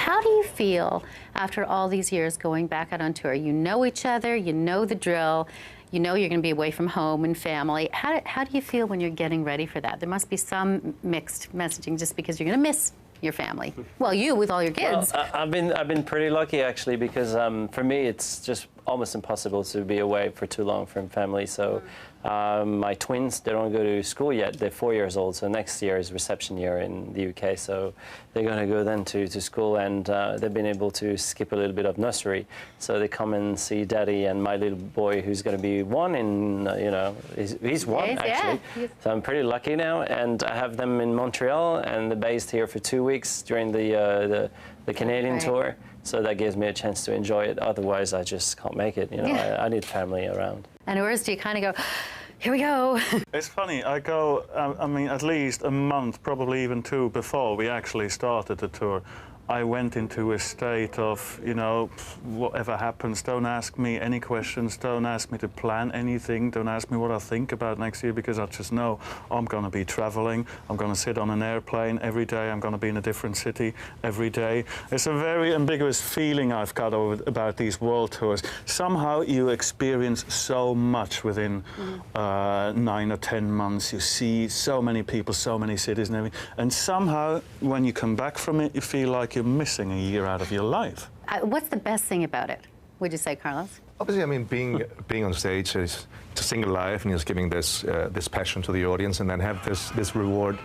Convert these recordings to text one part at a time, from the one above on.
How do you feel after all these years going back out on tour? You know each other, you know the drill, you know you're going to be away from home and family. How do you feel when you're getting ready for that? There must be some mixed messaging just because you're going to miss your family. Well, you with all your kids. Well, I've been pretty lucky actually, because for me it's just almost impossible to be away for too long from family. So my twins, they don't go to school yet. They're 4 years old, so next year is reception year in the UK. So they're going to go then to school, and they've been able to skip a little bit of nursery. So they come and see Daddy and my little boy, who's going to be one in, you know, he's one actually. Yeah. So I'm pretty lucky now, and I have them in Montreal, and they're based here for 2 weeks during the Canadian tour. So that gives me a chance to enjoy it. Otherwise, I just can't make it. You know, I need family around. And whereas do you kind of go, here we go? It's funny. I go, I mean, at least a month, probably even two, before we actually started the tour. I went into a state of, you know, whatever happens, don't ask me any questions, don't ask me to plan anything, don't ask me what I think about next year, because I just know I'm going to be traveling, I'm going to sit on an airplane every day, I'm going to be in a different city every day. It's a very ambiguous feeling I've got about these world tours. Somehow you experience so much within 9 or 10 months. You see so many people, so many cities and everything. And somehow, when you come back from it, you feel like you're missing a year out of your life. What's the best thing about it, would you say, Carlos? Obviously, I mean, being on stage is to sing live and just giving this passion to the audience, and then have this reward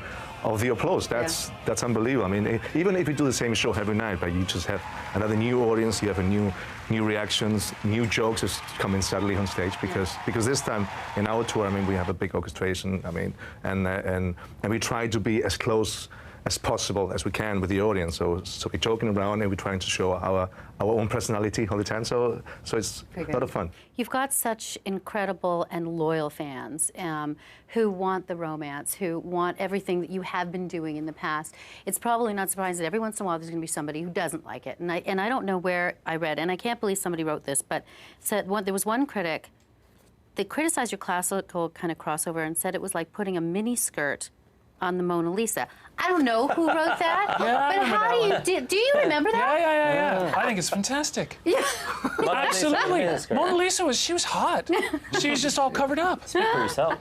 of the applause. That's unbelievable. I mean, even if you do the same show every night, but you just have another new audience, you have a new reactions, new jokes just come in suddenly on stage, because this time in our tour, I mean, we have a big orchestration. I mean, and we try to be as close as possible as we can with the audience. So we're joking around and we're trying to show our own personality all the time. So it's a lot of fun. You've got such incredible and loyal fans who want the romance, who want everything that you have been doing in the past. It's probably not surprising that every once in a while there's going to be somebody who doesn't like it. And I don't know where I read, and I can't believe somebody wrote this, but said there was one critic, they criticized your classical kind of crossover and said it was like putting a mini skirt on the Mona Lisa. I don't know who wrote that, but how do you remember that? Yeah. I think it's fantastic. Yeah. Absolutely. Mona Lisa she was hot. She was just all covered up. Speak for yourself.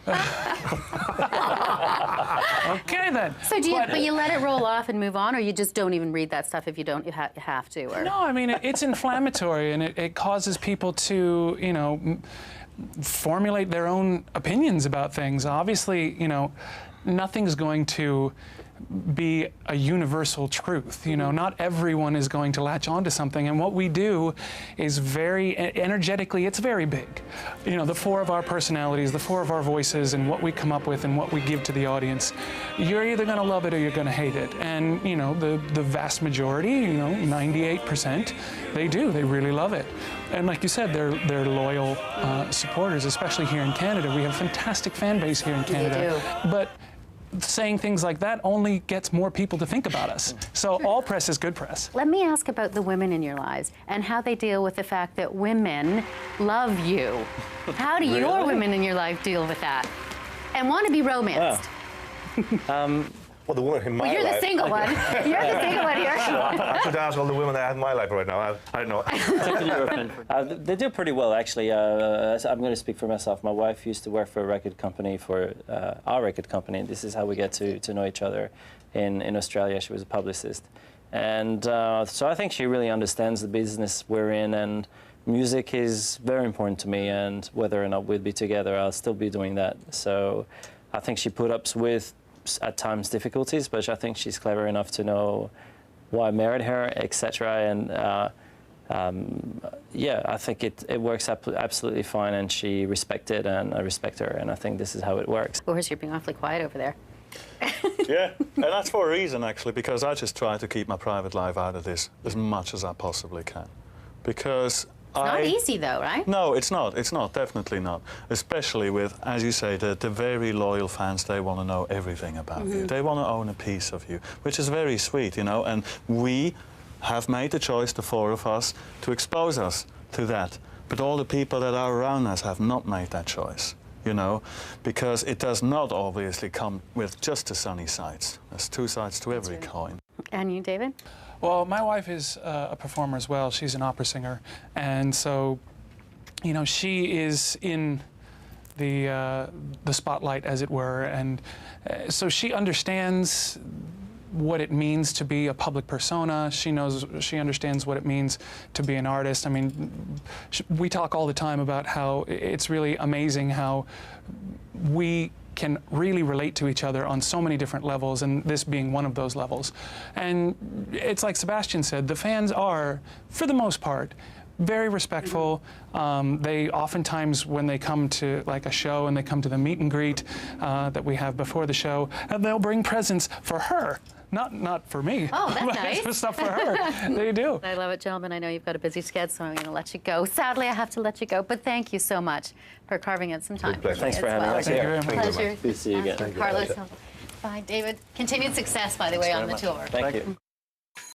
Okay then. So but you let it roll off and move on, or you just don't even read that stuff if you don't, you have to? Or? No, I mean, it's inflammatory, and it causes people to, you know, formulate their own opinions about things. Obviously, you know, nothing's going to be a universal truth. You know, not everyone is going to latch onto something, and what we do is very energetically, it's very big. You know, the four of our personalities, the four of our voices, and what we come up with and what we give to the audience, you're either going to love it or you're going to hate it. And you know, the vast majority, you know, 98%, they really love it. And like you said, they're loyal supporters, especially here in Canada. We have a fantastic fan base here in Canada. But saying things like that only gets more people to think about us. So all press is good press. Let me ask about the women in your lives and how they deal with the fact that women love you. How do your women in your life deal with that and want to be romanced? Well, the woman in my life. You're the single one. You're the single one here. I should ask all the women that I have in my life right now. I don't know. They do pretty well, actually. I'm going to speak for myself. My wife used to work for a record company, for our record company. This is how we get to know each other in Australia. She was a publicist. And so I think she really understands the business we're in, and music is very important to me, and whether or not we'll be together, I'll still be doing that. So I think she put up with at times difficulties, but I think she's clever enough to know why I married her, etc. And yeah, I think it works absolutely fine, and she respects it, and I respect her, and I think this is how it works. Of course, you're being awfully quiet over there. Yeah, and that's for a reason, actually, because I just try to keep my private life out of this as much as I possibly can. Because it's not easy, though, right? No, it's not. It's not. Definitely not. Especially with, as you say, the very loyal fans. They want to know everything about you. They want to own a piece of you, which is very sweet, you know. And we have made the choice, the four of us, to expose us to that. But all the people that are around us have not made that choice, you know, because it does not obviously come with just the sunny sides. There's two sides to every coin. And you, David? Well, my wife is a performer as well. She's an opera singer, and so, you know, she is in the spotlight, as it were, and so she understands what it means to be a public persona. She understands what it means to be an artist. I mean, we talk all the time about how it's really amazing how we can really relate to each other on so many different levels, and this being one of those levels. And it's like Sebastian said, the fans are, for the most part, very respectful. They oftentimes, when they come to like a show and they come to the meet and greet that we have before the show, and they'll bring presents for her. Not for me. Oh, that's but nice. stuff for her. They do. I love it, gentlemen. I know you've got a busy schedule, so I'm going to let you go. Sadly, I have to let you go, but thank you so much for carving out some time. pleasure. Thanks for having us Thank you here. very much. Pleasure. Good to see you again. Carlos. Bye, David. Continued success, by the way, on the tour. Thank you.